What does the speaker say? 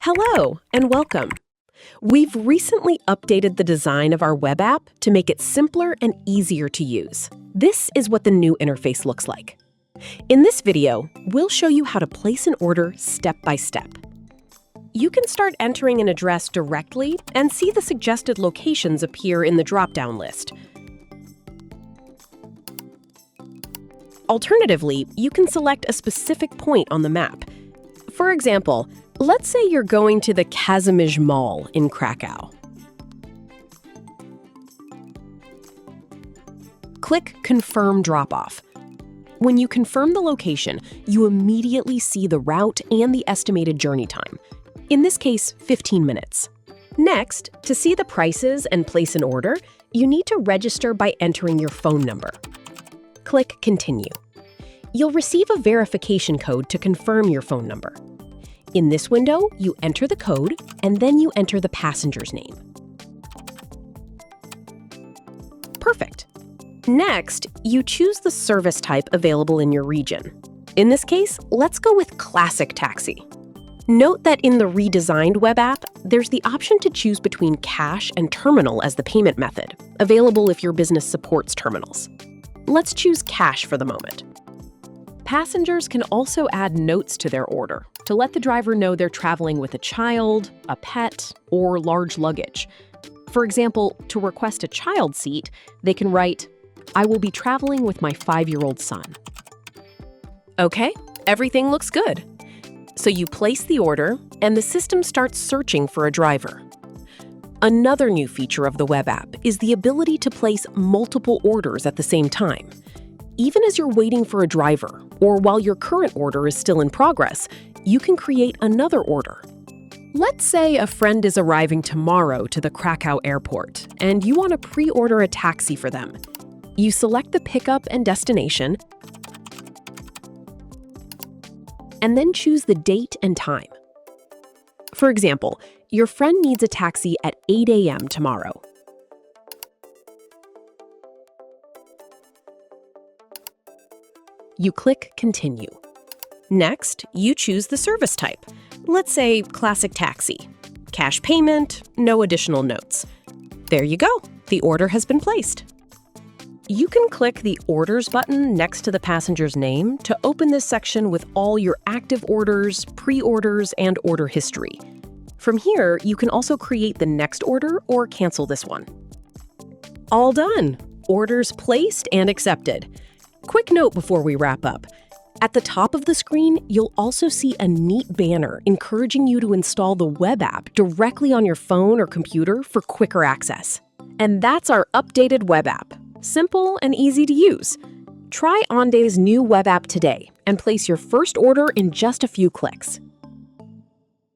Hello and welcome. We've recently updated the design of our web app to make it simpler and easier to use. This is what the new interface looks like. In this video, we'll show you how to place an order step by step. You can start entering an address directly and see the suggested locations appear in the drop-down list. Alternatively, you can select a specific point on the map. For example, let's say you're going to the Kazimierz Mall in Krakow. Click Confirm Drop-Off. When you confirm the location, you immediately see the route and the estimated journey time. In this case, 15 minutes. Next, to see the prices and place an order, you need to register by entering your phone number. Click Continue. You'll receive a verification code to confirm your phone number. In this window, you enter the code, and then you enter the passenger's name. Perfect. Next, you choose the service type available in your region. In this case, let's go with Classic Taxi. Note that in the Redesigned web app, there's the option to choose between cash and terminal as the payment method, available if your business supports terminals. Let's choose cash for the moment. Passengers can also add notes to their order to let the driver know they're traveling with a child, a pet, or large luggage. For example, to request a child seat, they can write, "I will be traveling with my 5-year-old son." Okay, everything looks good. So you place the order, and the system starts searching for a driver. Another new feature of the web app is the ability to place multiple orders at the same time. Even as you're waiting for a driver, or while your current order is still in progress, you can create another order. Let's say a friend is arriving tomorrow to the Krakow airport, and you want to pre-order a taxi for them. You select the pickup and destination, and then choose the date and time. For example, your friend needs a taxi at 8 a.m. tomorrow. You click Continue. Next, you choose the service type. Let's say Classic Taxi. Cash payment, no additional notes. There you go, the order has been placed. You can click the Orders button next to the passenger's name to open this section with all your active orders, pre-orders, and order history. From here, you can also create the next order or cancel this one. All done! Orders placed and accepted. Quick note before we wrap up. At the top of the screen, you'll also see a neat banner encouraging you to install the web app directly on your phone or computer for quicker access. And that's our updated web app. Simple and easy to use. Try Onde's new web app today and place your first order in just a few clicks.